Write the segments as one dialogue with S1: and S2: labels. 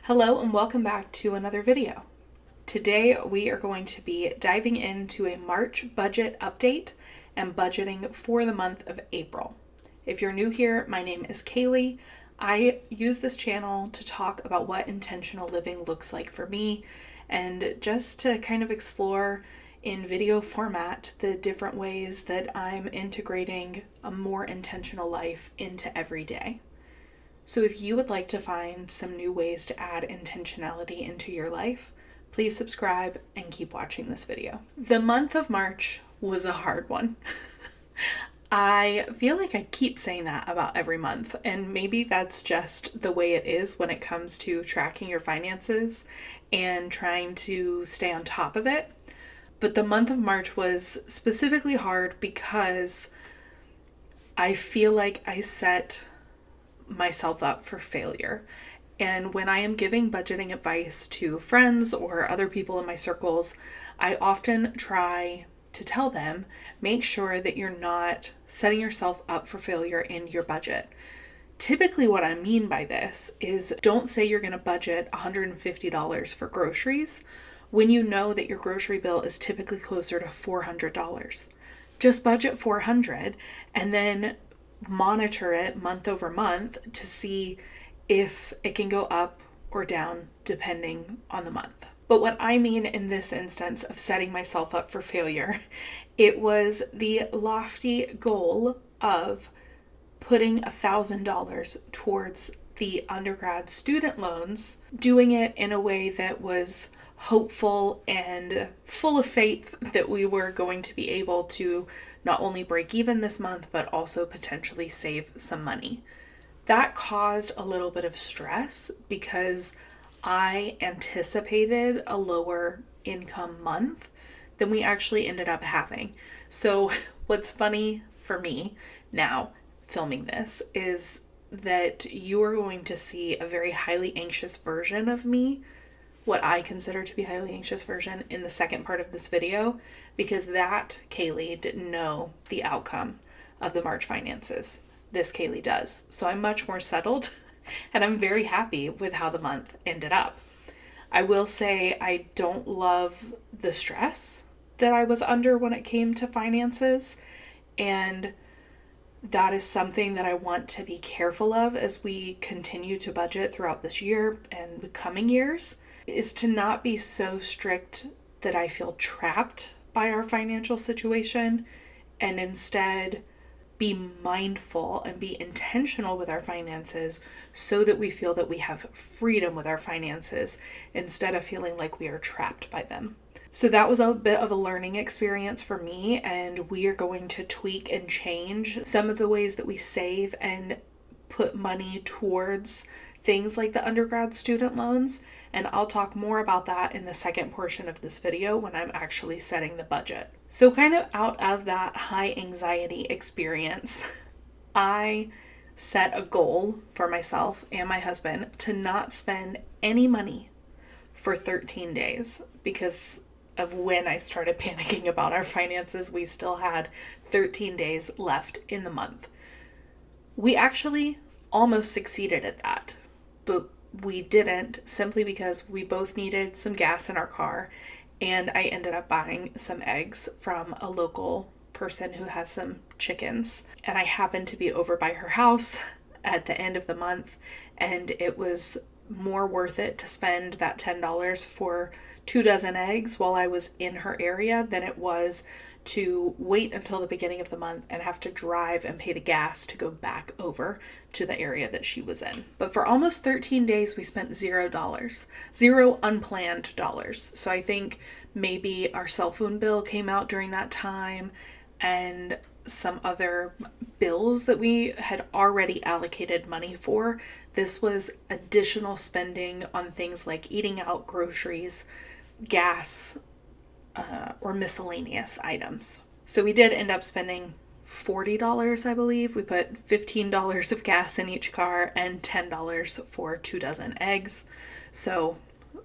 S1: Hello and welcome back to another video. Today we are going to be diving into a March budget update and budgeting for the month of April. If you're new here, my name is Kaylee. I use this channel to talk about what intentional living looks like for me and just to kind of explore in video format the different ways that I'm integrating a more intentional life into every day. So if you would like to find some new ways to add intentionality into your life, please subscribe and keep watching this video. The month of March was a hard one. I feel like I keep saying that about every month, and maybe that's just the way it is when it comes to tracking your finances and trying to stay on top of it. But the month of March was specifically hard because I feel like I set myself up for failure. And when I am giving budgeting advice to friends or other people in my circles, I often try to tell them, make sure that you're not setting yourself up for failure in your budget. Typically what I mean by this is don't say you're going to budget $150 for groceries when you know that your grocery bill is typically closer to $400. Just budget $400 and then monitor it month over month to see if it can go up or down depending on the month. But what I mean in this instance of setting myself up for failure, it was the lofty goal of putting $1,000 towards the undergrad student loans, doing it in a way that was hopeful and full of faith that we were going to be able to not only break even this month, but also potentially save some money. That caused a little bit of stress because I anticipated a lower income month than we actually ended up having. So what's funny for me now filming this is that you are going to see a very highly anxious version of me, what I consider to be highly anxious version, in the second part of this video, because that Kaylee didn't know the outcome of the March finances. This Kaylee does. So I'm much more settled and I'm very happy with how the month ended up. I will say I don't love the stress that I was under when it came to finances, and that is something that I want to be careful of as we continue to budget throughout this year and the coming years, is to not be so strict that I feel trapped by our financial situation, and instead be mindful and be intentional with our finances so that we feel that we have freedom with our finances instead of feeling like we are trapped by them. So that was a bit of a learning experience for me, and we are going to tweak and change some of the ways that we save and put money towards things like the undergrad student loans, and I'll talk more about that in the second portion of this video when I'm actually setting the budget. So kind of out of that high anxiety experience, I set a goal for myself and my husband to not spend any money for 13 days because of when I started panicking about our finances. We still had 13 days left in the month. We actually almost succeeded at that, but we didn't, simply because we both needed some gas in our car, and I ended up buying some eggs from a local person who has some chickens, and I happened to be over by her house at the end of the month, and it was more worth it to spend that $10 for 2 dozen eggs while I was in her area than it was to wait until the beginning of the month and have to drive and pay the gas to go back over to the area that she was in. But for almost 13 days, we spent $0, zero unplanned dollars. So I think maybe our cell phone bill came out during that time and some other bills that we had already allocated money for. This was additional spending on things like eating out, groceries, gas, or miscellaneous items. So we did end up spending $40, I believe. We put $15 of gas in each car and $10 for 2 dozen eggs. So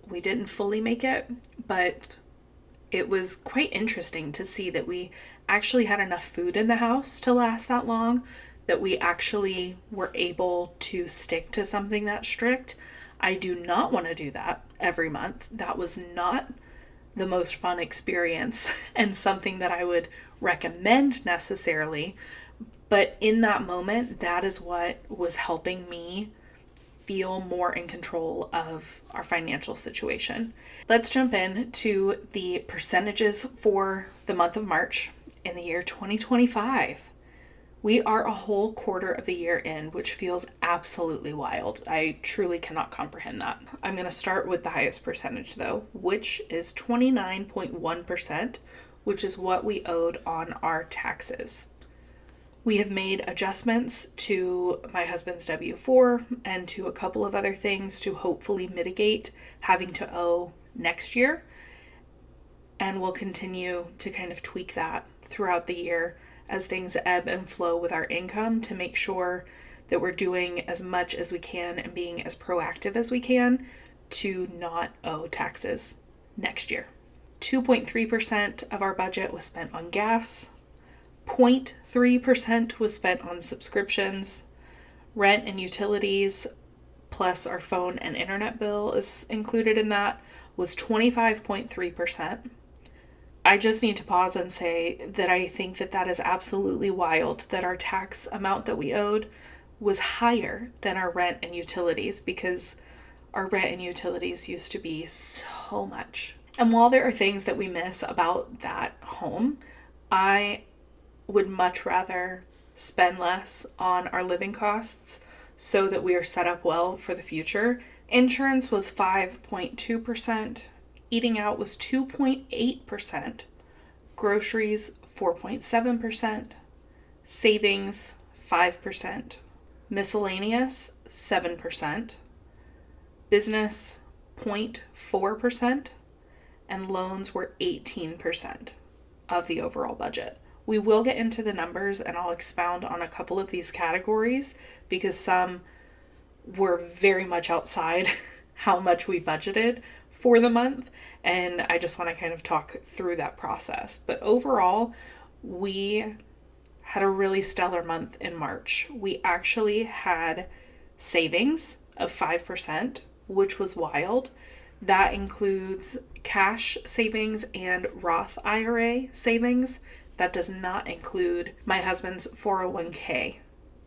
S1: we didn't fully make it, but it was quite interesting to see that we actually had enough food in the house to last that long, that we actually were able to stick to something that strict. I do not want to do that every month. That was not the most fun experience and something that I would recommend necessarily. But in that moment, that is what was helping me feel more in control of our financial situation. Let's jump in to the percentages for the month of March in the year 2025. We are a whole quarter of the year in, which feels absolutely wild. I truly cannot comprehend that. I'm going to start with the highest percentage though, which is 29.1%, which is what we owed on our taxes. We have made adjustments to my husband's W-4 and to a couple of other things to hopefully mitigate having to owe next year. And we'll continue to kind of tweak that throughout the year as things ebb and flow with our income to make sure that we're doing as much as we can and being as proactive as we can to not owe taxes next year. 2.3% of our budget was spent on gas. 0.3% was spent on subscriptions. Rent and utilities, plus our phone and internet bill is included in that, was 25.3%. I just need to pause and say that I think that that is absolutely wild that our tax amount that we owed was higher than our rent and utilities, because our rent and utilities used to be so much. And while there are things that we miss about that home, I would much rather spend less on our living costs so that we are set up well for the future. Insurance was 5.2%. Eating out was 2.8%, groceries 4.7%, savings 5%, miscellaneous 7%, business 0.4%, and loans were 18% of the overall budget. We will get into the numbers and I'll expound on a couple of these categories because some were very much outside how much we budgeted for the month, and I just want to kind of talk through that process. But overall, we had a really stellar month in March. We actually had savings of 5%, which was wild. That includes cash savings and Roth IRA savings. That does not include my husband's 401k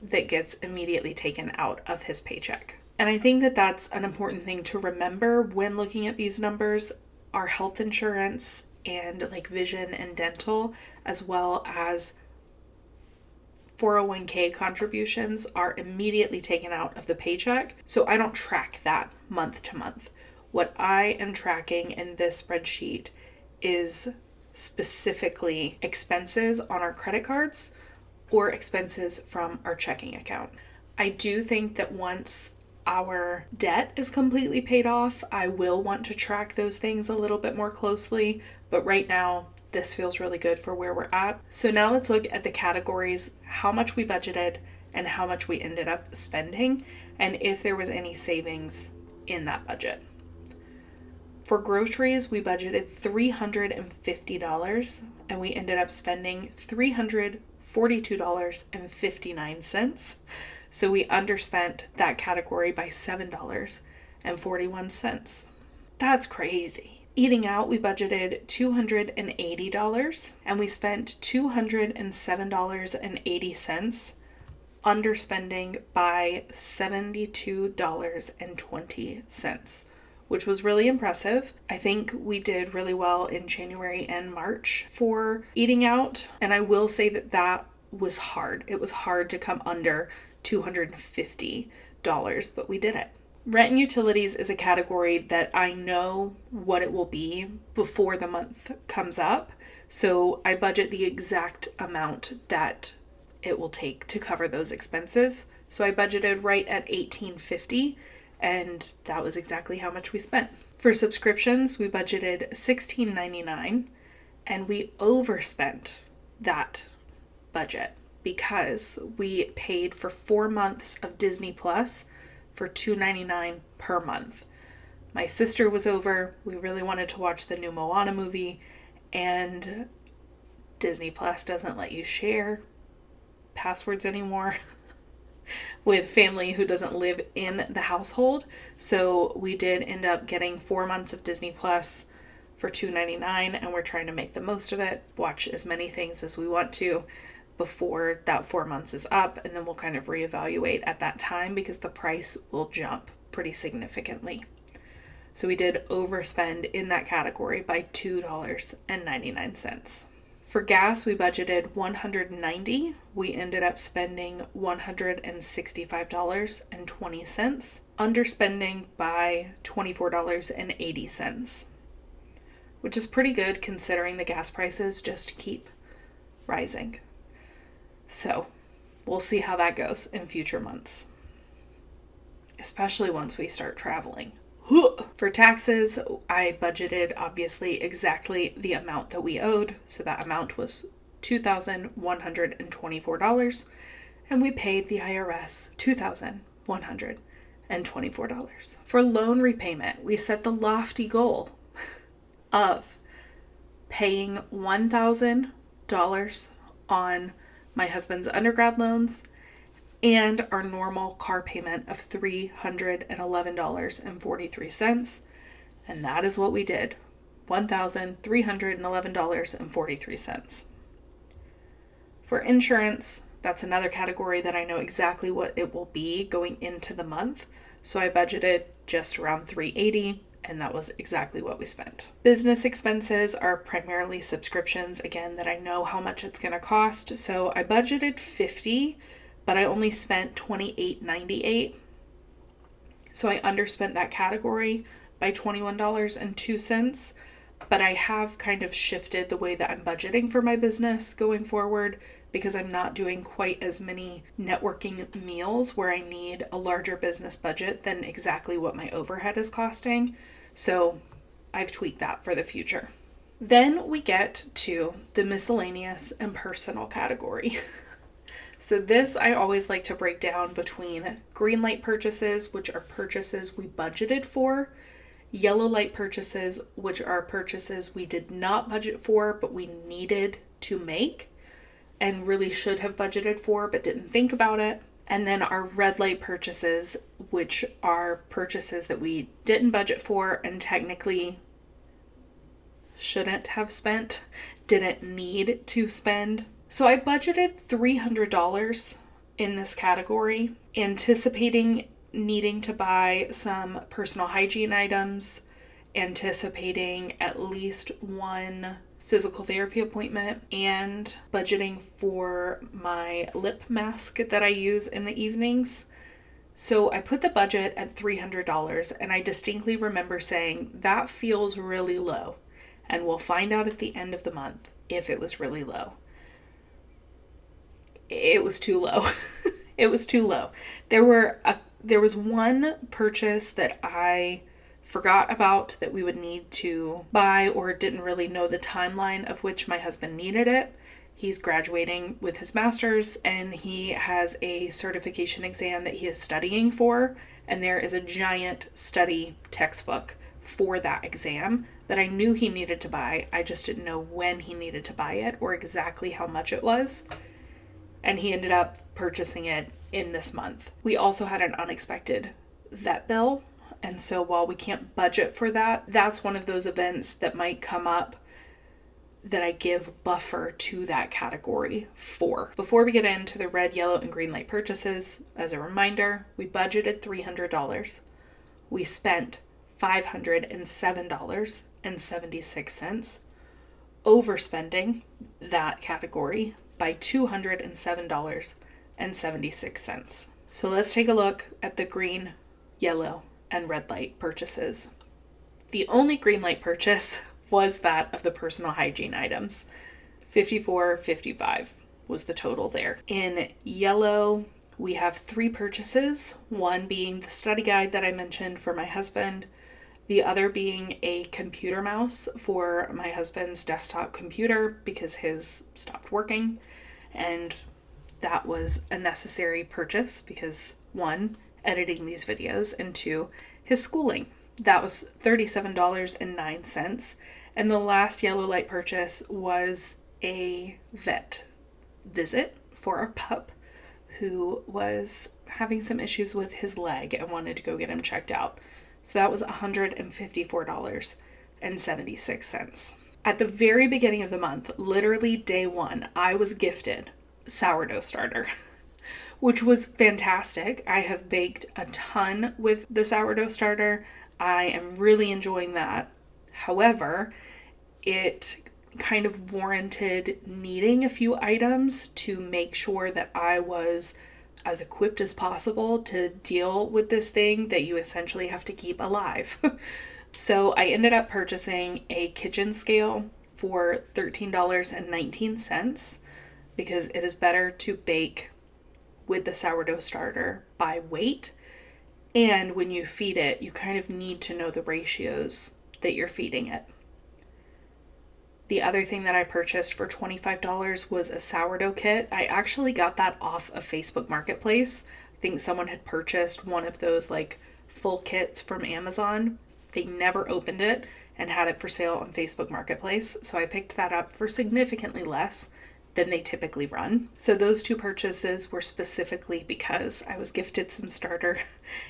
S1: that gets immediately taken out of his paycheck. And I think that that's an important thing to remember when looking at these numbers. Our health insurance and like vision and dental, as well as 401k contributions, are immediately taken out of the paycheck. So I don't track that month to month. What I am tracking in this spreadsheet is specifically expenses on our credit cards or expenses from our checking account. I do think that once our debt is completely paid off, I will want to track those things a little bit more closely, but right now this feels really good for where we're at. So now let's look at the categories, how much we budgeted and how much we ended up spending, and if there was any savings in that budget. For groceries, we budgeted $350 and we ended up spending $342.59. So we underspent that category by $7.41. That's crazy. Eating out, we budgeted $280 and we spent $207.80, underspending by $72.20, which was really impressive. I think we did really well in January and March for eating out, and I will say that that was hard. It was hard to come under $250, but we did it. Rent and utilities is a category that I know what it will be before the month comes up, so I budget the exact amount that it will take to cover those expenses. So I budgeted right at $18.50, and that was exactly how much we spent. For subscriptions, we budgeted $16.99, and we overspent that budget because we paid for 4 months of Disney Plus for $2.99 per month. My sister was over. We really wanted to watch the new Moana movie, and Disney Plus doesn't let you share passwords anymore. with family who doesn't live in the household. So we did end up getting 4 months of Disney Plus for $2.99, and we're trying to make the most of it, watch as many things as we want to before that 4 months is up, and then we'll kind of reevaluate at that time because the price will jump pretty significantly. So we did overspend in that category by $2.99. For gas, we budgeted $190. We ended up spending $165.20, underspending by $24.80, which is pretty good considering the gas prices just keep rising. So we'll see how that goes in future months, especially once we start traveling. For taxes, I budgeted obviously exactly the amount that we owed. So that amount was $2,124, and we paid the IRS $2,124. For loan repayment, we set the lofty goal of paying $1,000 on my husband's undergrad loans and our normal car payment of $311.43. And that is what we did, $1,311.43. For insurance, that's another category that I know exactly what it will be going into the month. So I budgeted just around $380, and that was exactly what we spent. Business expenses are primarily subscriptions, again, that I know how much it's going to cost. So I budgeted $50, but I only spent $28.98. So I underspent that category by $21.02. But I have kind of shifted the way that I'm budgeting for my business going forward because I'm not doing quite as many networking meals where I need a larger business budget than exactly what my overhead is costing. So I've tweaked that for the future. Then we get to the miscellaneous and personal category. So this I always like to break down between green light purchases, which are purchases we budgeted for, yellow light purchases, which are purchases we did not budget for, but we needed to make and really should have budgeted for, but didn't think about it. And then our red light purchases, which are purchases that we didn't budget for and technically shouldn't have spent, didn't need to spend. So I budgeted $300 in this category, anticipating needing to buy some personal hygiene items, anticipating at least one physical therapy appointment, and budgeting for my lip mask that I use in the evenings. So I put the budget at $300, and I distinctly remember saying that feels really low, and we'll find out at the end of the month if it was really low. It was too low. It was too low. There was one purchase that I forgot about that we would need to buy or didn't really know the timeline of which my husband needed it. He's graduating with his master's and he has a certification exam that he is studying for, and there is a giant study textbook for that exam that I knew he needed to buy. I just didn't know when he needed to buy it or exactly how much it was. And he ended up purchasing it in this month. We also had an unexpected vet bill. And so while we can't budget for that, that's one of those events that might come up that I give buffer to that category for. Before we get into the red, yellow, and green light purchases, as a reminder, we budgeted $300. We spent $507.76, overspending that category by $207.76. So let's take a look at the green, yellow, and red light purchases. The only green light purchase was that of the personal hygiene items. $54.55 was the total there. In yellow, we have 3 purchases, one being the study guide that I mentioned for my husband, the other being a computer mouse for my husband's desktop computer because his stopped working, and that was a necessary purchase because 1, editing these videos, and 2, his schooling. That was $37.09. And the last yellow light purchase was a vet visit for our pup. who was having some issues with his leg and wanted to go get him checked out. So that was $154.76. At the very beginning of the month, literally day one, I was gifted sourdough starter, which was fantastic. I have baked a ton with the sourdough starter. I am really enjoying that. However, it kind of warranted needing a few items to make sure that I was as equipped as possible to deal with this thing that you essentially have to keep alive. So I ended up purchasing a kitchen scale for $13.19 because it is better to bake with the sourdough starter by weight. And when you feed it, you kind of need to know the ratios that you're feeding it. The other thing that I purchased for $25 was a sourdough kit. I actually got that off of Facebook Marketplace. I think someone had purchased one of those like full kits from Amazon. They never opened it and had it for sale on Facebook Marketplace. So I picked that up for significantly less than they typically run. So those two purchases were specifically because I was gifted some starter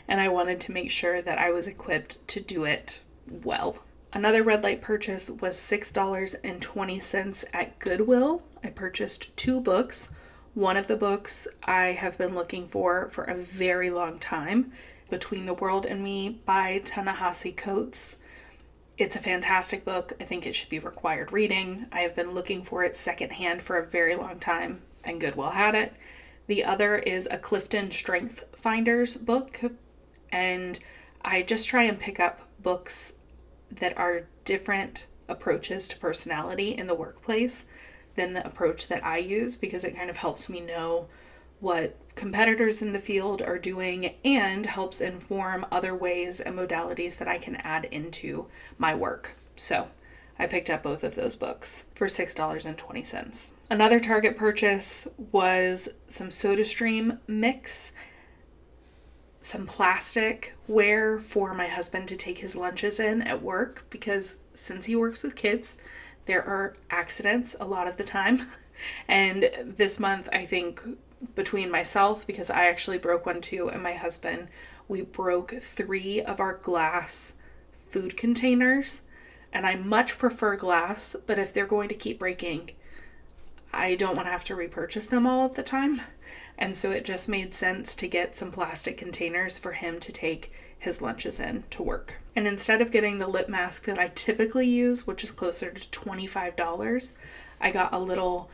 S1: and I wanted to make sure that I was equipped to do it well. Another red light purchase was $6.20 at Goodwill. I purchased 2 books. One of the books I have been looking for a very long time, Between the World and Me by Ta-Nehisi Coates. It's a fantastic book. I think it should be required reading. I have been looking for it secondhand for a very long time, and Goodwill had it. The other is a Clifton Strength Finders book, and I just try and pick up books that are different approaches to personality in the workplace than the approach that I use, because it kind of helps me know what competitors in the field are doing and helps inform other ways and modalities that I can add into my work. So I picked up both of those books for $6.20. Another Target purchase was some SodaStream mix, some plastic ware for my husband to take his lunches in at work, because since he works with kids, there are accidents a lot of the time. And this month, I think between myself, because I actually broke one too, and my husband, we broke 3 of our glass food containers. And I much prefer glass, but if they're going to keep breaking, I don't want to have to repurchase them all of the time. And so it just made sense to get some plastic containers for him to take his lunches in to work. And instead of getting the lip mask that I typically use, which is closer to $25, I got a little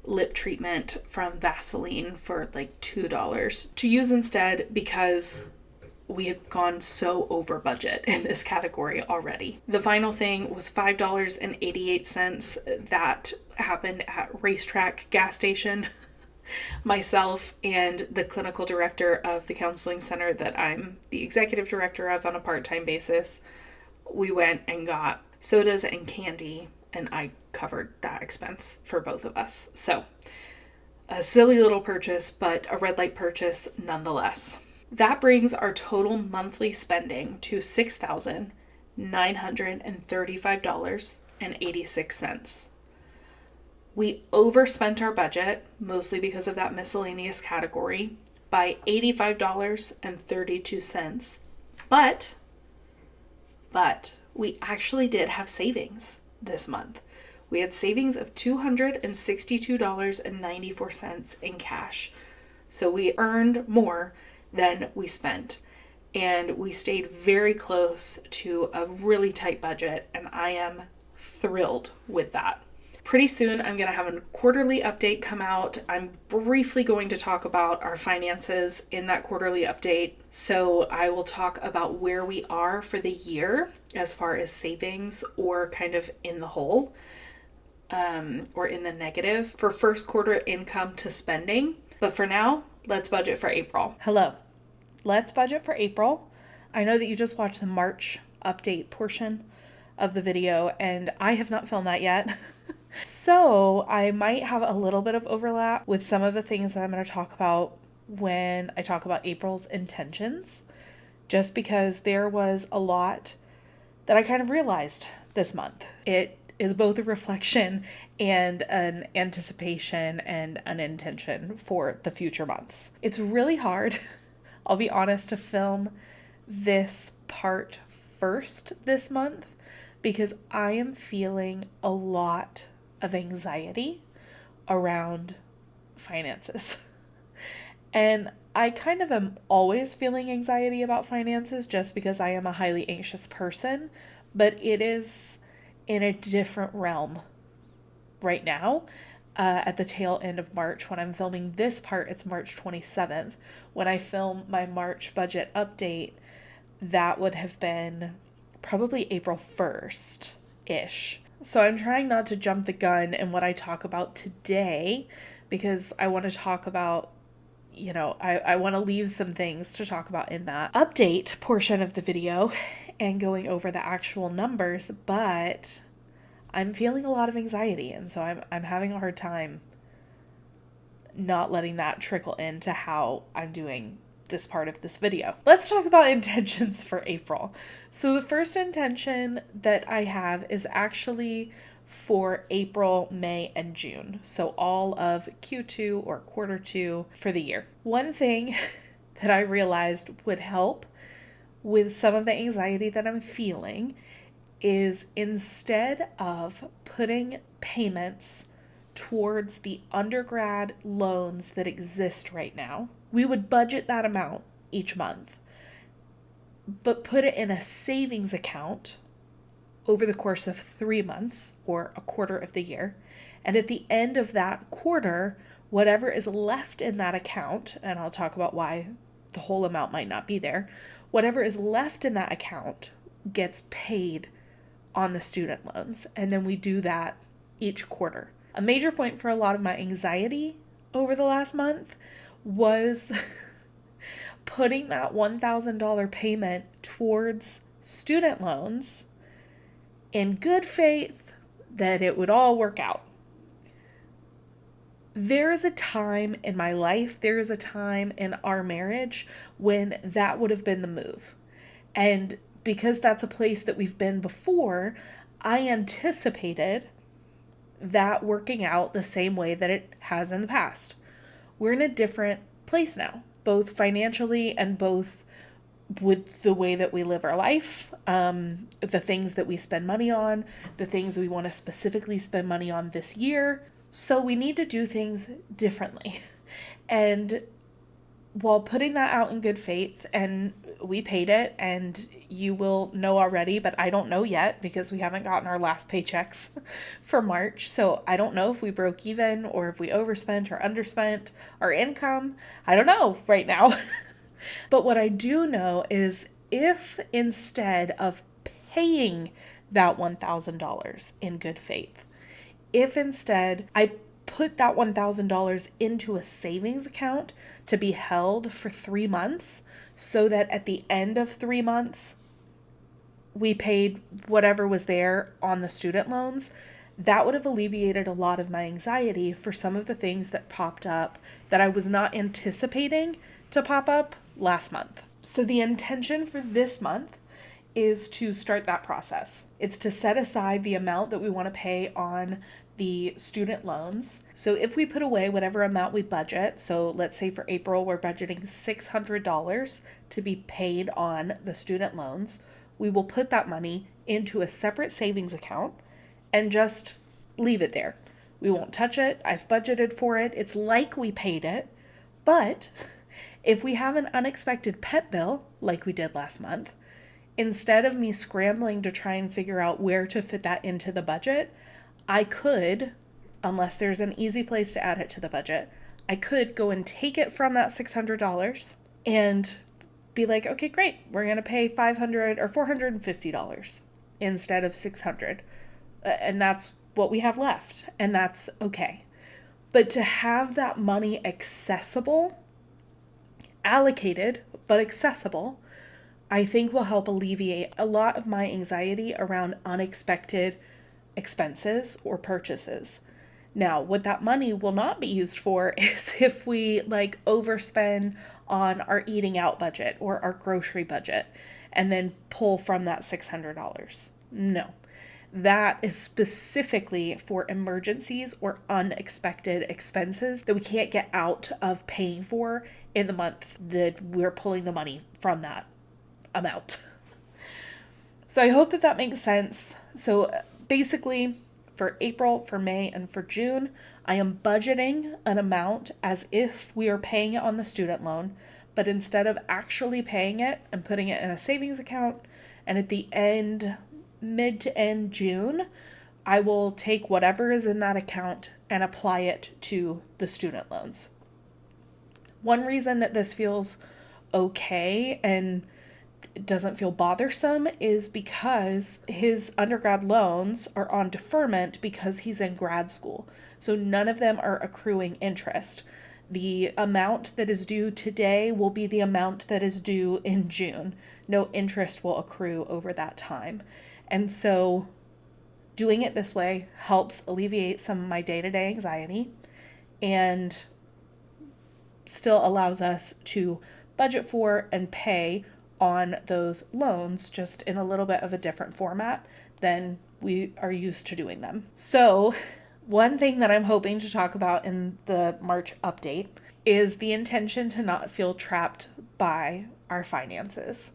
S1: lip treatment from Vaseline for like $2 to use instead, because we have gone so over budget in this category already. The final thing was $5.88. That happened at Racetrack gas station. Myself and the clinical director of the counseling center that I'm the executive director of on a part-time basis, we went and got sodas and candy, and I covered that expense for both of us. So a silly little purchase, but a red light purchase nonetheless. That brings our total monthly spending to $6,935.86. We overspent our budget, mostly because of that miscellaneous category, by $85.32. But we actually did have savings this month. We had savings of $262.94 in cash. So we earned more than we spent. And we stayed very close to a really tight budget, and I am thrilled with that. Pretty soon, I'm going to have a quarterly update come out. I'm briefly going to talk about our finances in that quarterly update. So I will talk about where we are for the year as far as savings, or kind of in the hole, or in the negative for first quarter income to spending. But for now, let's budget for April. Hello. Let's budget for April. I know that you just watched the March update portion of the video, and I have not filmed that yet. So I might have a little bit of overlap with some of the things that I'm going to talk about when I talk about April's intentions, just because there was a lot that I kind of realized this month. It is both a reflection and an anticipation and an intention for the future months. It's really hard, I'll be honest, to film this part first this month because I am feeling a lot of anxiety around finances. And I kind of am always feeling anxiety about finances just because I am a highly anxious person, but it is in a different realm right now. At the tail end of March, when I'm filming this part, it's March 27th. When I film my March budget update, that would have been probably April 1st-ish. So I'm trying not to jump the gun in what I talk about today because I want to talk about, I want to leave some things to talk about in that update portion of the video and going over the actual numbers, but I'm feeling a lot of anxiety, and so I'm having a hard time not letting that trickle into how I'm doing this part of this video. Let's talk about intentions for April. So the first intention that I have is actually for April, May, and June. So all of Q2 or quarter two for the year. One thing that I realized would help with some of the anxiety that I'm feeling is instead of putting payments towards the undergrad loans that exist right now, we would budget that amount each month, but put it in a savings account over the course of 3 months or a quarter of the year. And at the end of that quarter, whatever is left in that account, and I'll talk about why the whole amount might not be there, whatever is left in that account gets paid on the student loans. And then we do that each quarter. A major point for a lot of my anxiety over the last month was putting that $1,000 payment towards student loans in good faith that it would all work out. There is a time in my life, there is a time in our marriage when that would have been the move. And because that's a place that we've been before, I anticipated that working out the same way that it has in the past. We're in a different place now, both financially and both with the way that we live our life, the things that we spend money on, the things we want to specifically spend money on this year. So we need to do things differently. And while putting that out in good faith, and we paid it, and you will know already, but I don't know yet because we haven't gotten our last paychecks for March. So I don't know if we broke even or if we overspent or underspent our income. I don't know right now. But what I do know is if instead of paying that $1,000 in good faith, if instead I put that $1,000 into a savings account to be held for 3 months so that at the end of 3 months, we paid whatever was there on the student loans, that would have alleviated a lot of my anxiety for some of the things that popped up that I was not anticipating to pop up last month. So the intention for this month is to start that process. It's to set aside the amount that we want to pay on the student loans. So if we put away whatever amount we budget, so let's say for April, we're budgeting $600 to be paid on the student loans, we will put that money into a separate savings account and just leave it there. We won't touch it. I've budgeted for it. It's like we paid it. But if we have an unexpected pet bill, like we did last month, instead of me scrambling to try and figure out where to fit that into the budget, I could, unless there's an easy place to add it to the budget, I could go and take it from that $600 and be like, okay, great, we're going to pay $500 or $450 instead of $600. And that's what we have left. And that's okay. But to have that money accessible, allocated, but accessible, I think will help alleviate a lot of my anxiety around unexpected expenses or purchases. Now, what that money will not be used for is if we overspend on our eating out budget or our grocery budget and then pull from that $600. No, that is specifically for emergencies or unexpected expenses that we can't get out of paying for in the month that we're pulling the money from that amount. So I hope that that makes sense. So basically, for April, for May, and for June, I am budgeting an amount as if we are paying it on the student loan, but instead of actually paying it, I'm putting it in a savings account, and at the end, mid to end June, I will take whatever is in that account and apply it to the student loans. One reason that this feels okay and it doesn't feel bothersome is because his undergrad loans are on deferment because he's in grad school. So none of them are accruing interest. The amount that is due today will be the amount that is due in June. No interest will accrue over that time. And so doing it this way helps alleviate some of my day-to-day anxiety and still allows us to budget for and pay on those loans, just in a little bit of a different format than we are used to doing them. So one thing that I'm hoping to talk about in the March update is the intention to not feel trapped by our finances.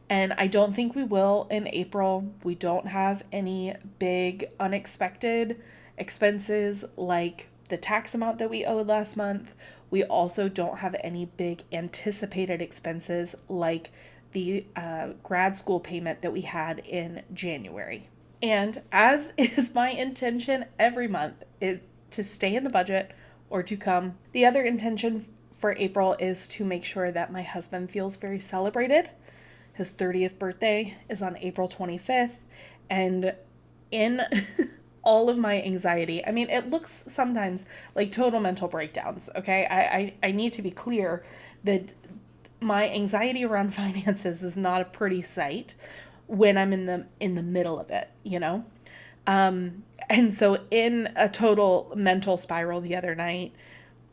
S1: And I don't think we will in April. We don't have any big unexpected expenses like the tax amount that we owed last month. We also don't have any big anticipated expenses like the grad school payment that we had in January. And as is my intention every month, is to stay in the budget or to come. The other intention for April is to make sure that my husband feels very celebrated. His 30th birthday is on April 25th. And in all of my anxiety, I mean, it looks sometimes like total mental breakdowns, okay? I need to be clear that my anxiety around finances is not a pretty sight when I'm in the middle of it, you know? And so in a total mental spiral the other night,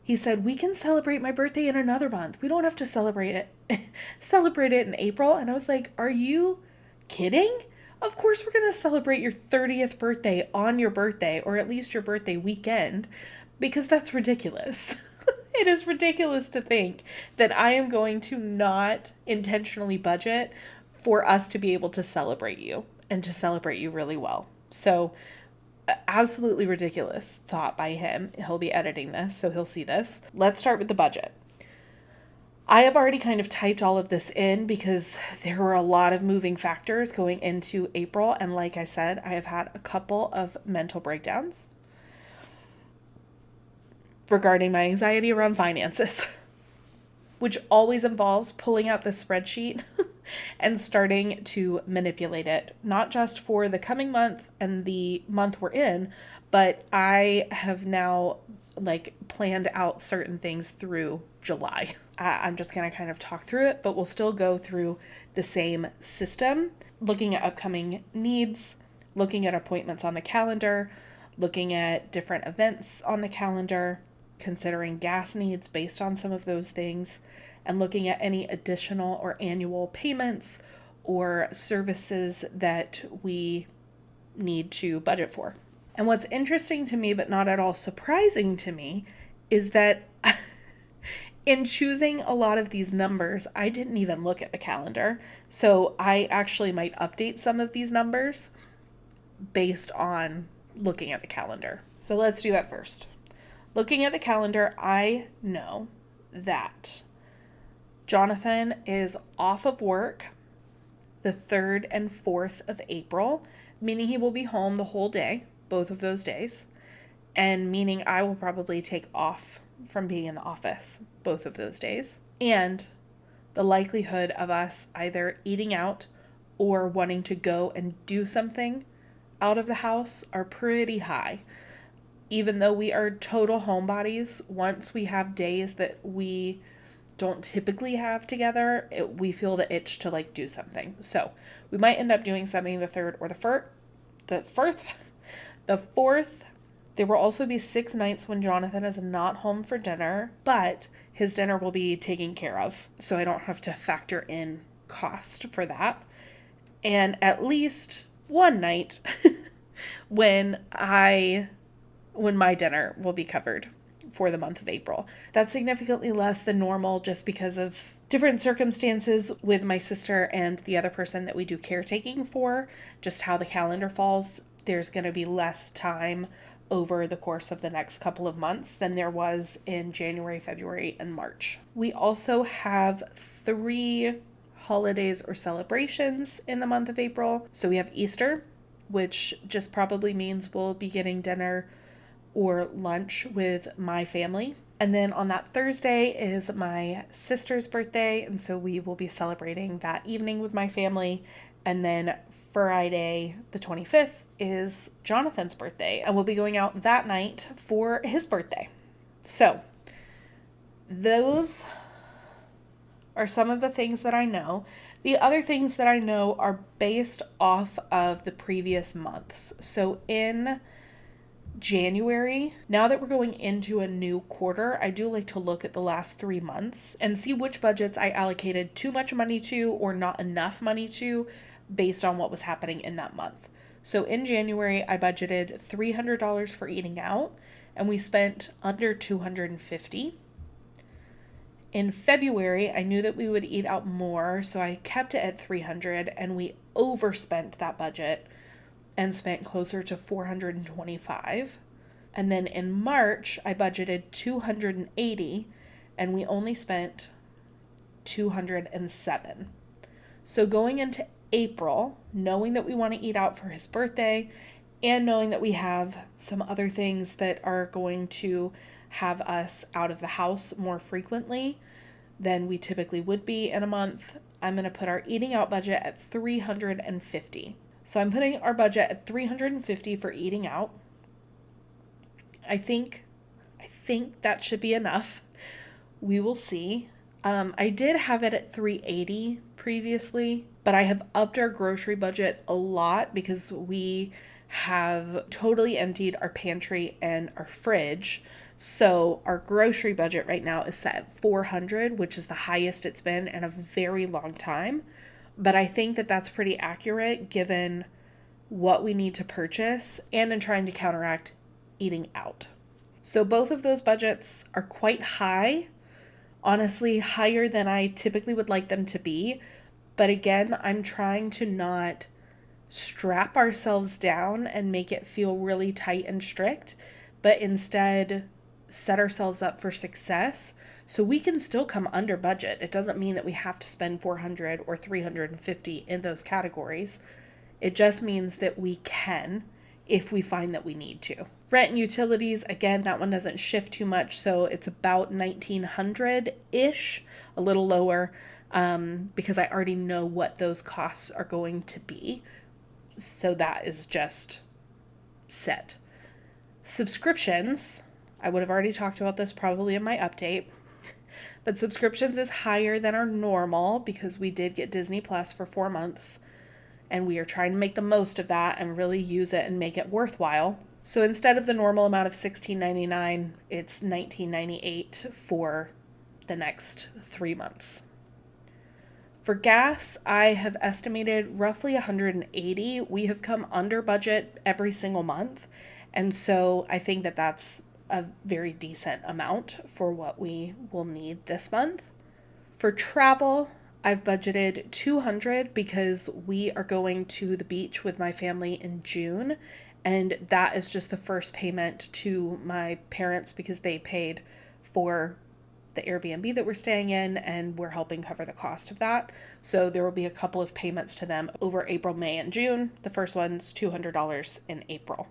S1: he said, "We can celebrate my birthday in another month. We don't have to celebrate it in April." And I was like, "Are you kidding? Of course we're going to celebrate your 30th birthday on your birthday, or at least your birthday weekend, because that's ridiculous." It is ridiculous to think that I am going to not intentionally budget for us to be able to celebrate you and to celebrate you really well. So absolutely ridiculous thought by him. He'll be editing this, so he'll see this. Let's start with the budget. I have already kind of typed all of this in because there were a lot of moving factors going into April. And like I said, I have had a couple of mental breakdowns regarding my anxiety around finances, which always involves pulling out the spreadsheet and starting to manipulate it, not just for the coming month and the month we're in, but I have now planned out certain things through July. I'm just going to kind of talk through it, but we'll still go through the same system, looking at upcoming needs, looking at appointments on the calendar, looking at different events on the calendar, considering gas needs based on some of those things, and looking at any additional or annual payments or services that we need to budget for. And what's interesting to me, but not at all surprising to me, is that in choosing a lot of these numbers, I didn't even look at the calendar. So I actually might update some of these numbers based on looking at the calendar. So let's do that first. Looking at the calendar, I know that Jonathan is off of work the 3rd and 4th of April, meaning he will be home the whole day, both of those days, and meaning I will probably take off from being in the office both of those days. And the likelihood of us either eating out or wanting to go and do something out of the house are pretty high. Even though we are total homebodies, once we have days that we don't typically have together, we feel the itch to do something. So we might end up doing something the 3rd or the 4th. The 4th, there will also be 6 nights when Jonathan is not home for dinner, but his dinner will be taken care of. So I don't have to factor in cost for that. And at least one night when my dinner will be covered for the month of April. That's significantly less than normal just because of different circumstances with my sister and the other person that we do caretaking for, just how the calendar falls. There's going to be less time over the course of the next couple of months than there was in January, February, and March. We also have 3 holidays or celebrations in the month of April. So we have Easter, which just probably means we'll be getting dinner or lunch with my family. And then on that Thursday is my sister's birthday, and so we will be celebrating that evening with my family. And then Friday, the 25th, is Jonathan's birthday, and we'll be going out that night for his birthday. So those are some of the things that I know. The other things that I know are based off of the previous months. So in January, now that we're going into a new quarter, I do like to look at the last 3 months and see which budgets I allocated too much money to or not enough money to based on what was happening in that month. So in January, I budgeted $300 for eating out, and we spent under $250. In February, I knew that we would eat out more, so I kept it at $300, and we overspent that budget and spent closer to $425. And then in March, I budgeted $280, and we only spent $207. So going into April, knowing that we want to eat out for his birthday and knowing that we have some other things that are going to have us out of the house more frequently than we typically would be in a month, I'm going to put our eating out budget at $350. So I'm putting our budget at $350 for eating out. I think that should be enough. We will see. I did have it at $380 previously, but I have upped our grocery budget a lot because we have totally emptied our pantry and our fridge. So our grocery budget right now is set at $400, which is the highest it's been in a very long time. But I think that that's pretty accurate given what we need to purchase and in trying to counteract eating out. So both of those budgets are quite high. Honestly, higher than I typically would like them to be. But again, I'm trying to not strap ourselves down and make it feel really tight and strict, but instead set ourselves up for success so we can still come under budget. It doesn't mean that we have to spend $400 or $350 in those categories. It just means that we can if we find that we need to. Rent and utilities, again, that one doesn't shift too much, so it's about $1,900-ish, a little lower, because I already know what those costs are going to be. So that is just set. Subscriptions, I would have already talked about this probably in my update, but subscriptions is higher than our normal because we did get Disney Plus for 4 months, and we are trying to make the most of that and really use it and make it worthwhile. So instead of the normal amount of $16.99, it's $19.98 for the next 3 months. For gas, I have estimated roughly $180. We have come under budget every single month, and so I think that that's a very decent amount for what we will need this month. For travel, I've budgeted $200 because we are going to the beach with my family in June, and that is just the first payment to my parents because they paid for the Airbnb that we're staying in, and we're helping cover the cost of that. So there will be a couple of payments to them over April, May, and June. The first one's $200 in April.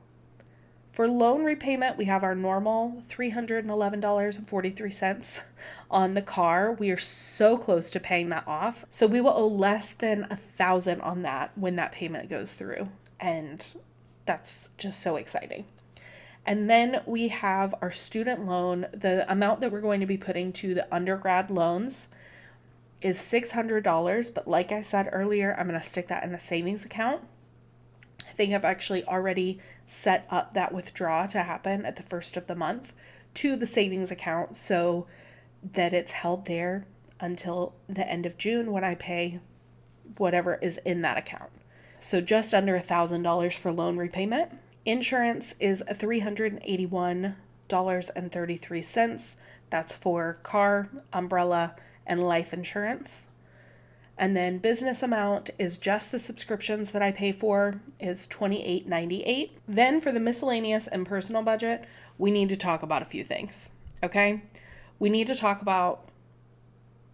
S1: For loan repayment, we have our normal $311.43 on the car. We are so close to paying that off. So we will owe less than $1,000 on that when that payment goes through. And that's just so exciting. And then we have our student loan. The amount that we're going to be putting to the undergrad loans is $600. But like I said earlier, I'm going to stick that in a savings account. I think I've actually already set up that withdrawal to happen at the first of the month to the savings account so that it's held there until the end of June when I pay whatever is in that account. So just under $1,000 for loan repayment. Insurance is $381.33. That's for car, umbrella, and life insurance. And then business amount is just the subscriptions that I pay for, is $28.98. Then for the miscellaneous and personal budget, we need to talk about a few things, okay? We need to talk about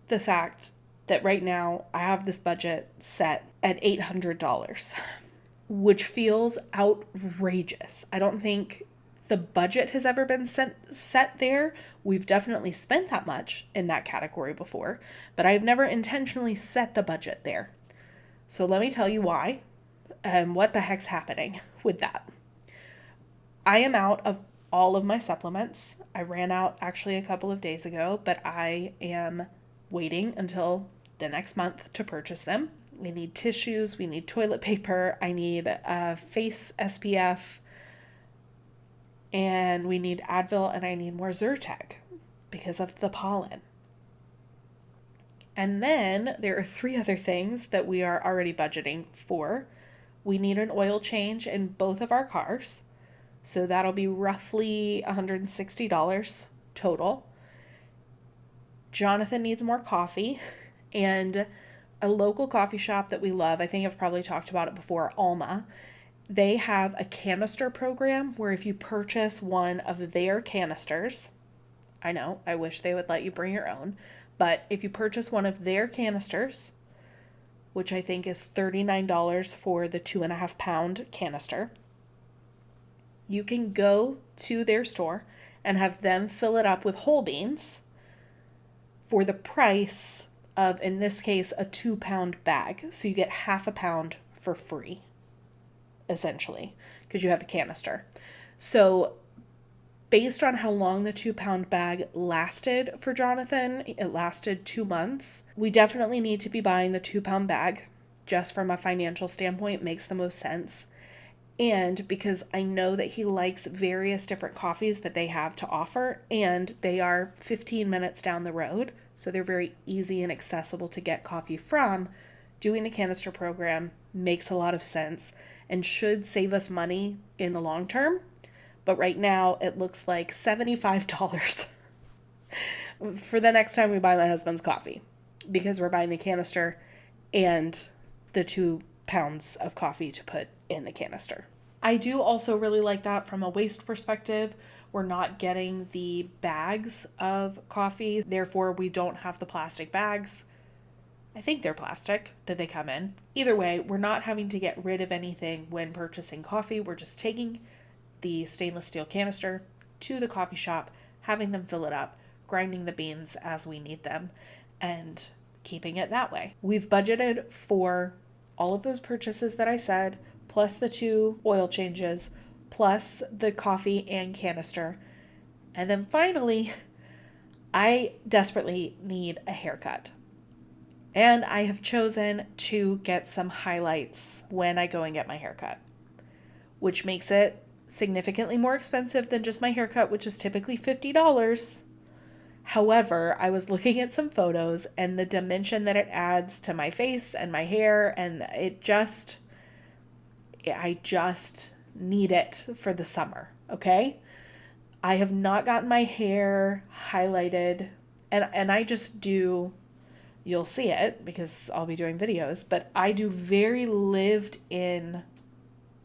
S1: the fact that right now I have this budget set at $800, which feels outrageous. I don't think the budget has ever been set there. We've definitely spent that much in that category before, but I've never intentionally set the budget there. So let me tell you why and what the heck's happening with that. I am out of all of my supplements. I ran out actually a couple of days ago, but I am waiting until the next month to purchase them. We need tissues, we need toilet paper, I need a face SPF, and we need Advil, and I need more Zyrtec because of the pollen. And then there are 3 other things that we are already budgeting for. We need an oil change in both of our cars. So that'll be roughly $160 total. Jonathan needs more coffee, and a local coffee shop that we love, I think I've probably talked about it before, Alma. They have a canister program where if you purchase one of their canisters, I know, I wish they would let you bring your own, but if you purchase one of their canisters, which I think is $39 for the 2.5 pound canister, you can go to their store and have them fill it up with whole beans for the price of, in this case, a 2 pound bag. So you get half a pound for free, essentially, because you have the canister. So based on how long the 2 pound bag lasted for Jonathan, it lasted 2 months. We definitely need to be buying the 2 pound bag, just from a financial standpoint, makes the most sense. And because I know that he likes various different coffees that they have to offer, and they are 15 minutes down the road, so they're very easy and accessible to get coffee from, doing the canister program makes a lot of sense and should save us money in the long term. But right now it looks like $75 for the next time we buy my husband's coffee, because we're buying the canister and the 2 pounds of coffee to put in the canister. I do also really like that from a waste perspective. We're not getting the bags of coffee, therefore we don't have the plastic bags. I think they're plastic that they come in. Either way, we're not having to get rid of anything when purchasing coffee. We're just taking the stainless steel canister to the coffee shop, having them fill it up, grinding the beans as we need them, and keeping it that way. We've budgeted for all of those purchases that I said, plus the 2 oil changes, plus the coffee and canister. And then finally, I desperately need a haircut. And I have chosen to get some highlights when I go and get my haircut, which makes it significantly more expensive than just my haircut, which is typically $50. However, I was looking at some photos and the dimension that it adds to my face and my hair, and I just need it for the summer, okay? I have not gotten my hair highlighted, and I just do, you'll see it because I'll be doing videos, but I do very lived in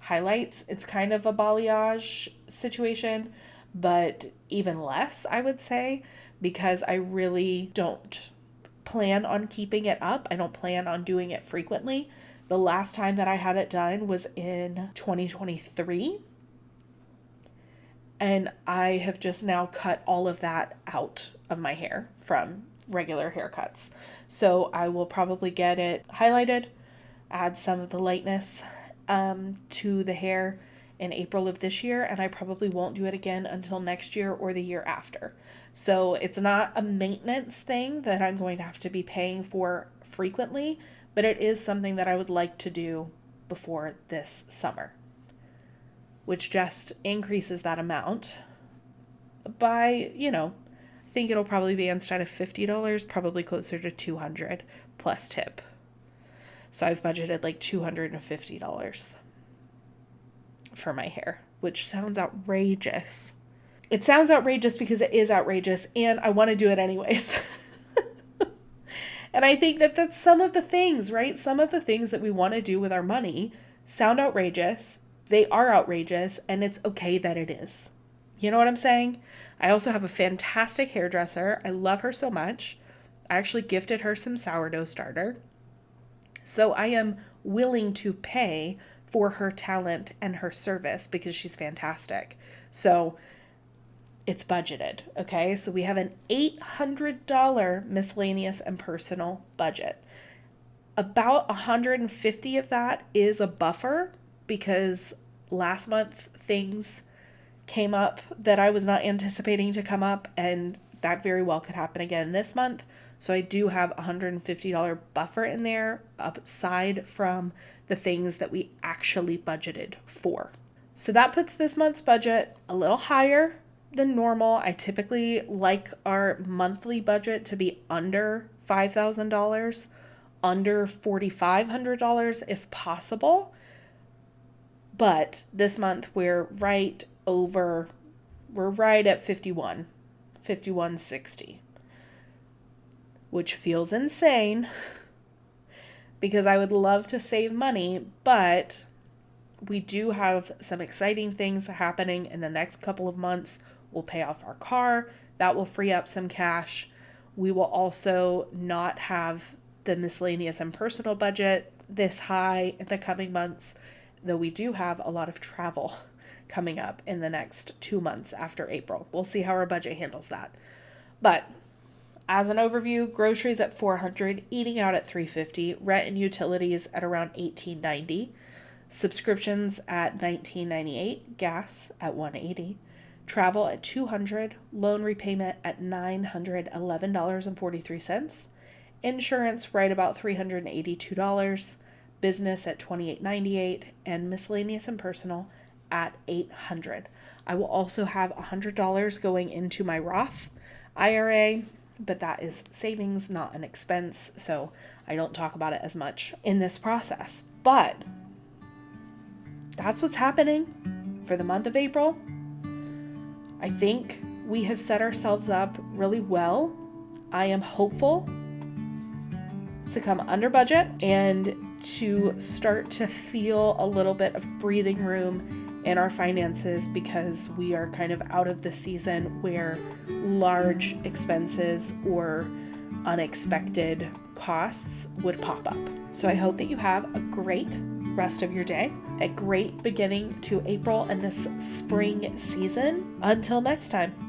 S1: highlights. It's kind of a balayage situation, but even less, I would say, because I really don't plan on keeping it up. I don't plan on doing it frequently. The last time that I had it done was in 2023. And I have just now cut all of that out of my hair from regular haircuts. So I will probably get it highlighted, add some of the lightness to the hair in April of this year, and I probably won't do it again until next year or the year after. So it's not a maintenance thing that I'm going to have to be paying for frequently, but it is something that I would like to do before this summer, which just increases that amount by, I think it'll probably be, instead of $50, probably closer to $200 plus tip. So I've budgeted like $250 for my hair, which sounds outrageous. It sounds outrageous because it is outrageous, and I want to do it anyways. And I think that that's some of the things, right? Some of the things that we want to do with our money sound outrageous. They are outrageous, and it's okay that it is. You know what I'm saying? I also have a fantastic hairdresser. I love her so much. I actually gifted her some sourdough starter. So I am willing to pay for her talent and her service because she's fantastic. So it's budgeted, okay? So we have an $800 miscellaneous and personal budget. About $150 of that is a buffer because last month things came up that I was not anticipating to come up, and that very well could happen again this month. So I do have a $150 buffer in there aside from the things that we actually budgeted for. So that puts this month's budget a little higher than normal. I typically like our monthly budget to be under $5,000, under $4,500 if possible. But this month we're right at 5160, which feels insane because I would love to save money, but we do have some exciting things happening in the next couple of months. We'll pay off our car. That will free up some cash. We will also not have the miscellaneous and personal budget this high in the coming months, though we do have a lot of travel coming up in the next 2 months after April. We'll see how our budget handles that. But as an overview, groceries at $400, eating out at $350, rent and utilities at around $18.90, subscriptions at $19.98, gas at $180, travel at $200, loan repayment at $911.43, insurance right about $382, business at $28.98, and miscellaneous and personal at $800. I will also have $100 going into my Roth IRA, but that is savings, not an expense, so I don't talk about it as much in this process. But that's what's happening for the month of April. I think we have set ourselves up really well. I am hopeful to come under budget and to start to feel a little bit of breathing room in our finances because we are kind of out of the season where large expenses or unexpected costs would pop up. So I hope that you have a great rest of your day, a great beginning to April and this spring season. Until next time.